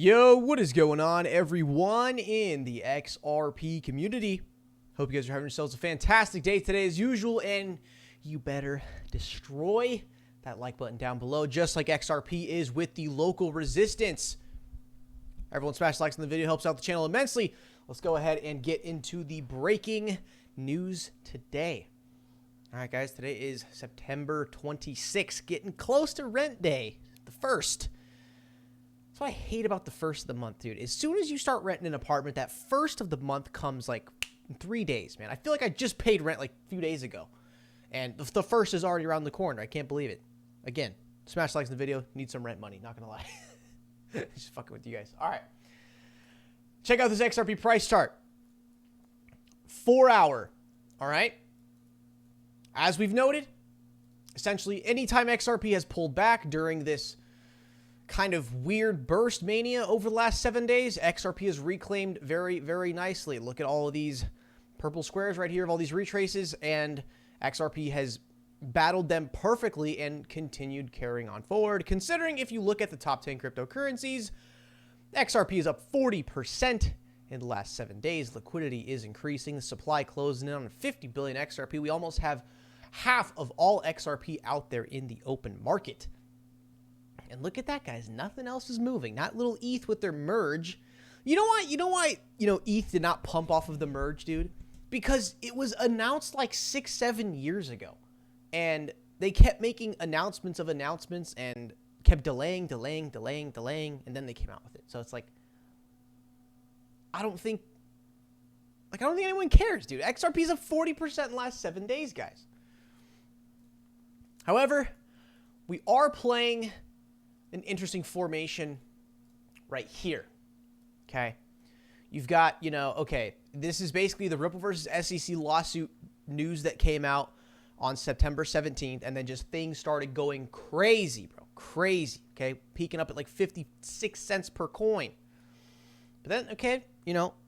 Yo, what is going on, everyone in the XRP community? Hope you guys are having yourselves a fantastic day today as usual, and you better destroy that like button down below, just like XRP is with the local resistance. Everyone smash likes on the video, helps out the channel immensely. Let's go ahead and get into the breaking news today. All right, guys, today is September 26th, getting close to rent day, the 1st. That's what I hate about the 1st of the month, dude. As soon as you start renting an apartment, that 1st of the month comes like in 3 days, man. I feel like I just paid rent like a few days ago, and the 1st is already around the corner. I can't believe it. Again, smash likes in the video. Need some rent money, not gonna lie. Just fucking with you guys. All right. Check out this XRP price chart. 4 hour. All right. As we've noted, essentially anytime XRP has pulled back during this kind of weird burst mania over the last 7 days, XRP has reclaimed very, very nicely. Look at all of these purple squares right here of all these retraces, and XRP has battled them perfectly and continued carrying on forward. Considering if you look at the top 10 cryptocurrencies, XRP is up 40% in the last 7 days. Liquidity is increasing. The supply closing in on 50 billion XRP. We almost have half of all XRP out there in the open market. And look at that, guys. Nothing else is moving. Not little ETH with their merge. You know why? ETH did not pump off of the merge, dude? Because it was announced like 6-7 years ago. And they kept making announcements of announcements and kept delaying, and then they came out with it. So it's like, I don't think anyone cares, dude. XRP is up 40% in the last 7 days, guys. However, we are playing an interesting formation right here, okay? You've got, okay, this is basically the Ripple versus SEC lawsuit news that came out on September 17th, and then just things started going crazy, bro. Crazy, okay? Peaking up at like 56 cents per coin. But then, okay,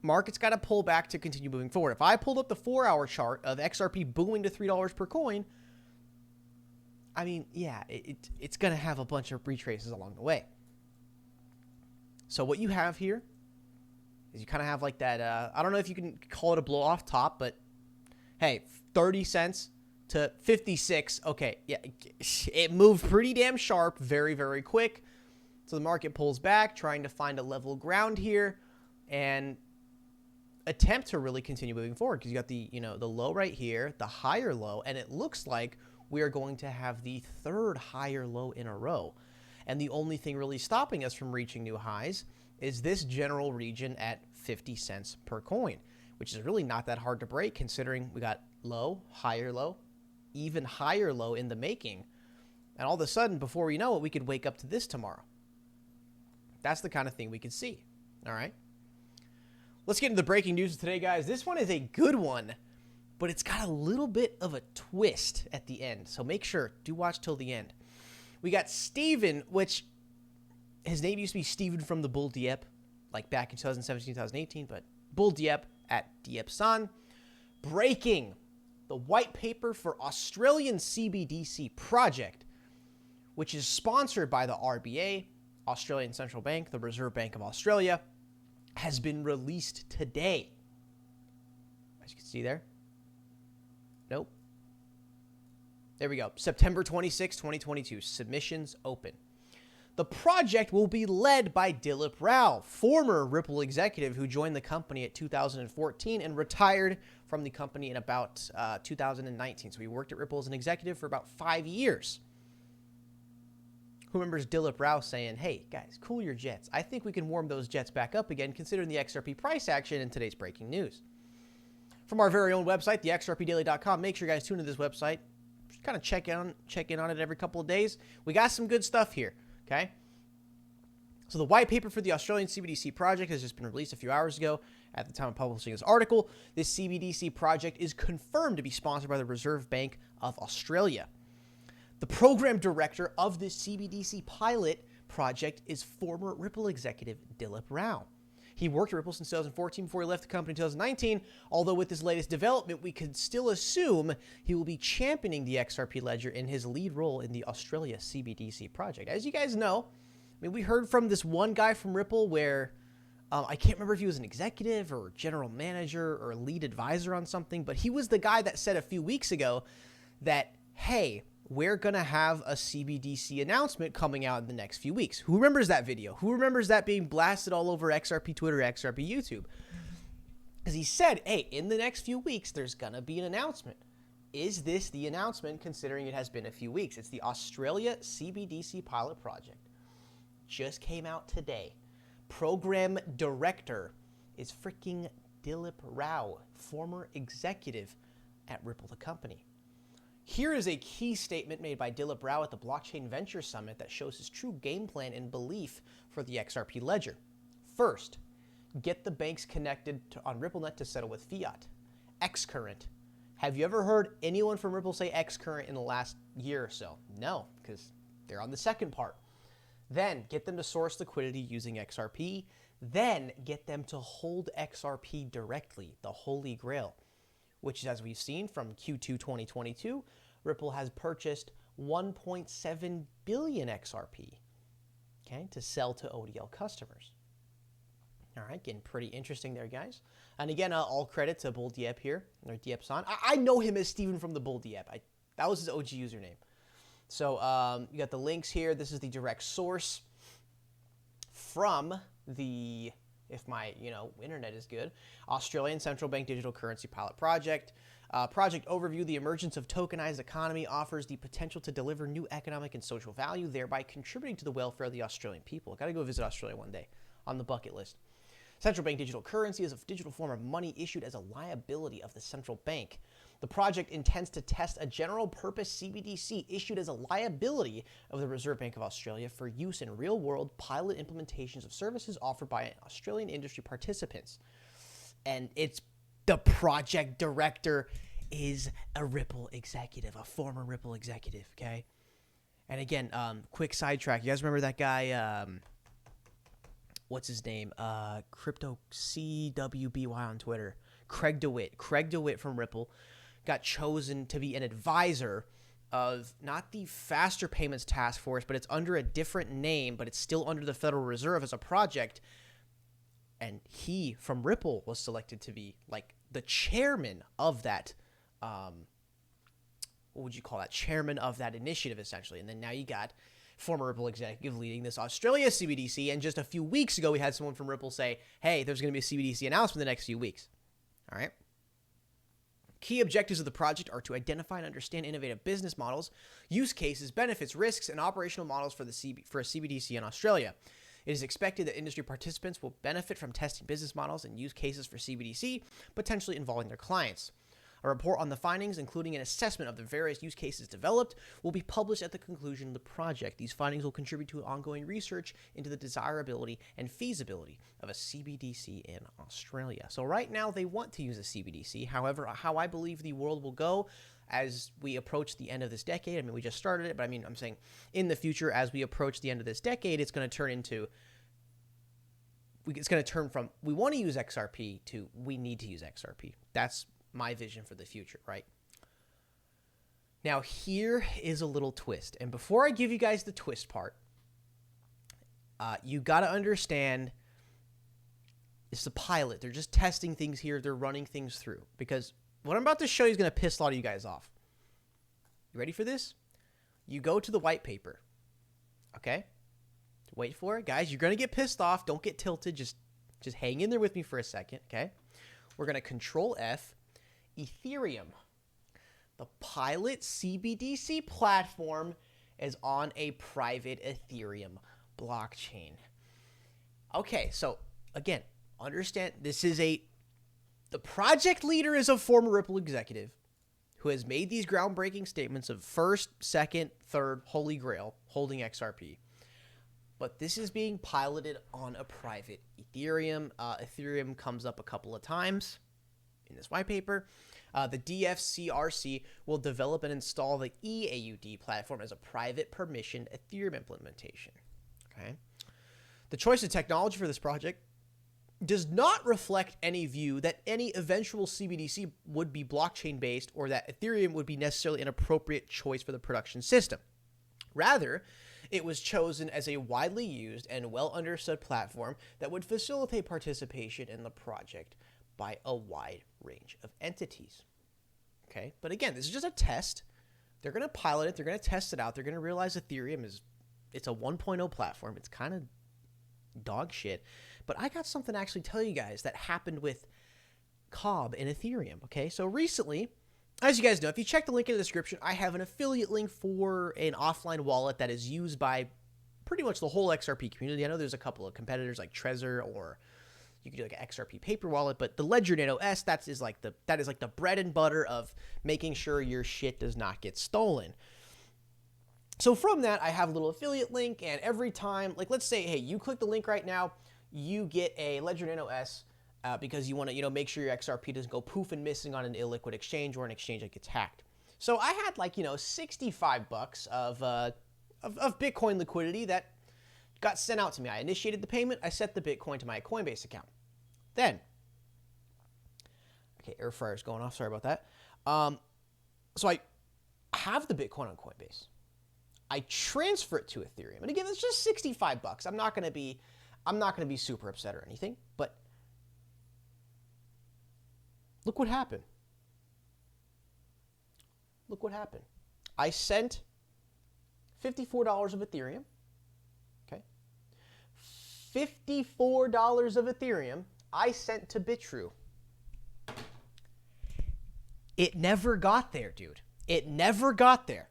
market's got to pull back to continue moving forward. If I pulled up the 4-hour chart of XRP booming to $3 per coin, I mean, yeah, it's going to have a bunch of retraces along the way. So what you have here is you kind of have like that, I don't know if you can call it a blow off top, but hey, 30 cents to 56. Okay, yeah, it moved pretty damn sharp, very, very quick. So the market pulls back, trying to find a level ground here and attempt to really continue moving forward, because you got the, the low right here, the higher low, and it looks like we are going to have the 3rd higher low in a row. And the only thing really stopping us from reaching new highs is this general region at 50 cents per coin, which is really not that hard to break, considering we got low, higher low, even higher low in the making. And all of a sudden, before we know it, we could wake up to this tomorrow. That's the kind of thing we could see. All right. Let's get into the breaking news today, guys. This one is a good one, but it's got a little bit of a twist at the end. So make sure, do watch till the end. We got Steven, which his name used to be Steven from the Bull Dieppe, like back in 2017, 2018, but Bull Dieppe at Dieppe-san, breaking the white paper for Australian Cbdc project, which is sponsored by the RBA, Australian Central Bank, the Reserve Bank of Australia, has been released today. As you can see there. Nope. There we go. September 26, 2022. Submissions open. The project will be led by Dilip Rao, former Ripple executive who joined the company at 2014 and retired from the company in about 2019. So he worked at Ripple as an executive for about 5 years. Who remembers Dilip Rao saying, hey, guys, cool your jets. I think we can warm those jets back up again, considering the XRP price action in today's breaking news. From our very own website, the XRPdaily.com. Make sure you guys tune into this website. Just kind of check in on it every couple of days. We got some good stuff here, okay? So the white paper for the Australian Cbdc project has just been released a few hours ago. At the time of publishing this article, this Cbdc project is confirmed to be sponsored by the Reserve Bank of Australia. The program director of this Cbdc pilot project is former Ripple executive Dilip Rao. He worked at Ripple since 2014 before he left the company in 2019, although with this latest development, we could still assume he will be championing the XRP ledger in his lead role in the Australia Cbdc project. As you guys know, mean, we heard from this one guy from Ripple where I can't remember if he was an executive or general manager or lead advisor on something, but he was the guy that said a few weeks ago that, hey, we're going to have a CBDC announcement coming out in the next few weeks. Who remembers that video? Who remembers that being blasted all over XRP Twitter, XRP YouTube? Because he said, hey, in the next few weeks, there's going to be an announcement. Is this the announcement, considering it has been a few weeks? It's the Australia CBDC pilot project. Just came out today. Program director is freaking Dilip Rao, former executive at Ripple, the company. Here is a key statement made by Dilip Rao at the Blockchain Venture Summit that shows his true game plan and belief for the XRP ledger. First, get the banks connected on RippleNet to settle with fiat. Xcurrent. Have you ever heard anyone from Ripple say Xcurrent in the last year or so? No, because they're on the second part. Then get them to source liquidity using XRP. Then get them to hold XRP directly, the holy grail, which is, as we've seen from Q2 2022, Ripple has purchased 1.7 billion XRP, okay, to sell to ODL customers. All right, getting pretty interesting there, guys. And again, all credit to Bull Diep here, or Diep-san. I know him as Steven from the Bull Diep. That was his OG username. So you got the links here. This is the direct source from the, if my internet is good, Australian Central Bank Digital Currency Pilot Project. Project overview: the emergence of tokenized economy offers the potential to deliver new economic and social value, thereby contributing to the welfare of the Australian people. Got to go visit Australia one day, on the bucket list. Central bank digital currency is a digital form of money issued as a liability of the central bank. The project intends to test a general-purpose CBDC issued as a liability of the Reserve Bank of Australia for use in real-world pilot implementations of services offered by Australian industry participants. And it's the project director is a Ripple executive, a former Ripple executive, okay? And again, quick sidetrack. You guys remember that guy, what's his name? Crypto CWBY on Twitter. Craig DeWitt. Craig DeWitt from Ripple got chosen to be an advisor of not the Faster Payments Task Force, but it's under a different name, but it's still under the Federal Reserve as a project. And he, from Ripple, was selected to be like the chairman of that, what would you call that? Chairman of that initiative, essentially. And then now you got former Ripple executive leading this Australia CBDC. And just a few weeks ago, we had someone from Ripple say, hey, there's going to be a CBDC announcement in the next few weeks. All right. Key objectives of the project are to identify and understand innovative business models, use cases, benefits, risks, and operational models for a CBDC in Australia. It is expected that industry participants will benefit from testing business models and use cases for CBDC, potentially involving their clients. A report on the findings, including an assessment of the various use cases developed, will be published at the conclusion of the project. These findings will contribute to ongoing research into the desirability and feasibility of a CBDC in Australia. So right now, they want to use a CBDC. However, how I believe the world will go as we approach the end of this decade, I mean, we just started it, but I mean, I'm saying in the future, as we approach the end of this decade, it's going to turn into, it's going to turn from, we want to use XRP to, we need to use XRP. That's my vision for the future, right? Now, here is a little twist. And before I give you guys the twist part, you got to understand it's a pilot. They're just testing things here. They're running things through. Because what I'm about to show you is going to piss a lot of you guys off. You ready for this? You go to the white paper. Okay? Wait for it. Guys, you're going to get pissed off. Don't get tilted. Just hang in there with me for a second, okay? We're going to Control F. Ethereum. The pilot CBDC platform is on a private Ethereum blockchain. Okay, so again, understand this is the project leader is a former Ripple executive who has made these groundbreaking statements of first, second, third, holy grail, holding XRP. But this is being piloted on a private Ethereum. Ethereum comes up a couple of times in this white paper. The DFCRC will develop and install the EAUD platform as a private permissioned Ethereum implementation. Okay. The choice of technology for this project does not reflect any view that any eventual CBDC would be blockchain-based or that Ethereum would be necessarily an appropriate choice for the production system. Rather, It was chosen as a widely used and well understood platform that would facilitate participation in the project by a wide range of entities. Okay, but again, this is just a test. They're going to pilot it. They're going to test it out. They're going to realize Ethereum it's a 1.0 platform. It's kind of dog shit. But I got something to actually tell you guys that happened with Cobb and Ethereum. Okay, so recently, as you guys know, if you check the link in the description, I have an affiliate link for an offline wallet that is used by pretty much the whole XRP community. I know there's a couple of competitors like Trezor, or you could do like an XRP paper wallet, but the Ledger Nano S, that is like the bread and butter of making sure your shit does not get stolen. So from that, I have a little affiliate link, and every time, like let's say, hey, you click the link right now, you get a Ledger Nano S because you want to, make sure your XRP doesn't go poof and missing on an illiquid exchange or an exchange that gets hacked. So I had like, $65 of Bitcoin liquidity that got sent out to me. I initiated the payment. I set the Bitcoin to my Coinbase account. Then, okay, air fryer's going off. Sorry about that. So I have the Bitcoin on Coinbase. I transfer it to Ethereum, and again, it's just $65. I'm not gonna be super upset or anything. But look what happened. Look what happened. I sent $54 of Ethereum. Okay. $54 of Ethereum I sent to Bitrue. It never got there, dude. It never got there.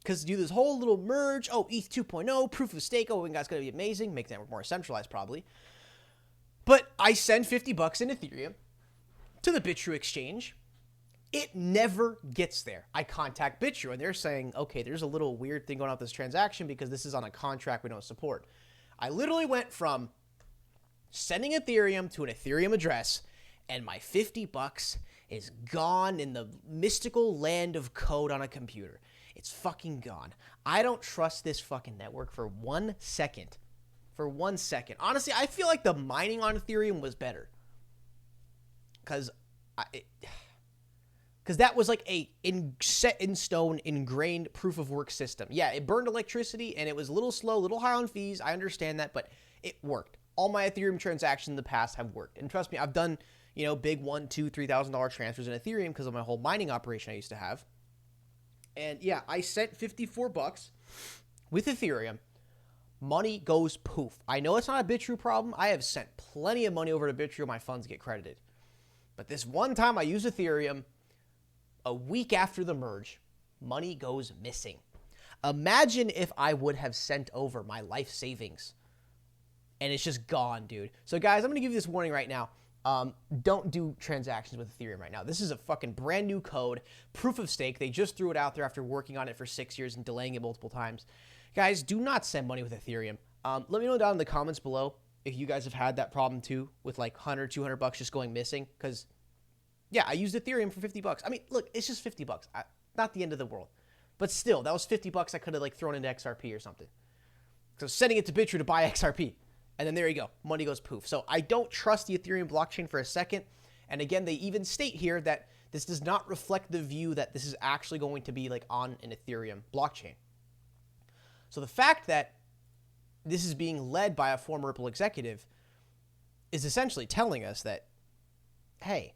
Because do this whole little merge, ETH 2.0, proof of stake, that's going to be amazing, make that more centralized probably. But I send $50 in Ethereum to the Bitrue exchange. It never gets there. I contact Bitrue, and they're saying, okay, there's a little weird thing going on with this transaction because this is on a contract we don't support. I literally went from sending Ethereum to an Ethereum address, and my $50 is gone in the mystical land of code on a computer. It's fucking gone. I don't trust this fucking network for 1 second. For 1 second. Honestly, I feel like the mining on Ethereum was better. Because that was like a set in stone, ingrained proof of work system. Yeah, it burned electricity and it was a little slow, a little high on fees. I understand that, but it worked. All my Ethereum transactions in the past have worked. And trust me, I've done, big $1,000, $2,000, $3,000 transfers in Ethereum because of my whole mining operation I used to have. And yeah, I sent $54 with Ethereum. Money goes poof. I know it's not a Bitrue problem. I have sent plenty of money over to Bitrue. My funds get credited. But this one time I used Ethereum, a week after the merge, money goes missing. Imagine if I would have sent over my life savings and it's just gone, dude. So guys, I'm going to give you this warning right now. Don't do transactions with Ethereum right now. This is a fucking brand new code, proof of stake. They just threw it out there after working on it for 6 years and delaying it multiple times. Guys, do not send money with Ethereum. Let me know down in the comments below if you guys have had that problem too with like $100, $200 just going missing. Because, yeah, I used Ethereum for $50. I mean, look, it's just $50. Not the end of the world. But still, that was $50 I could have like thrown into XRP or something. So sending it to Bitrue to buy XRP. And then there you go. Money goes poof. So I don't trust the Ethereum blockchain for a second. And again, they even state here that this does not reflect the view that this is actually going to be like on an Ethereum blockchain. So the fact that this is being led by a former Ripple executive is essentially telling us that, hey,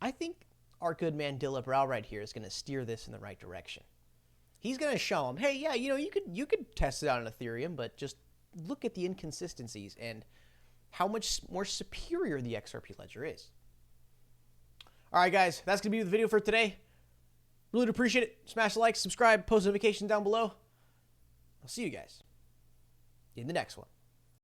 I think our good man Dilla Brow right here is going to steer this in the right direction. He's going to show him, hey, yeah, you could test it out on Ethereum, but just look at the inconsistencies and how much more superior the XRP ledger is. All right, guys, that's going to be the video for today. Really appreciate it. Smash the like, subscribe, post notifications down below. I'll see you guys in the next one.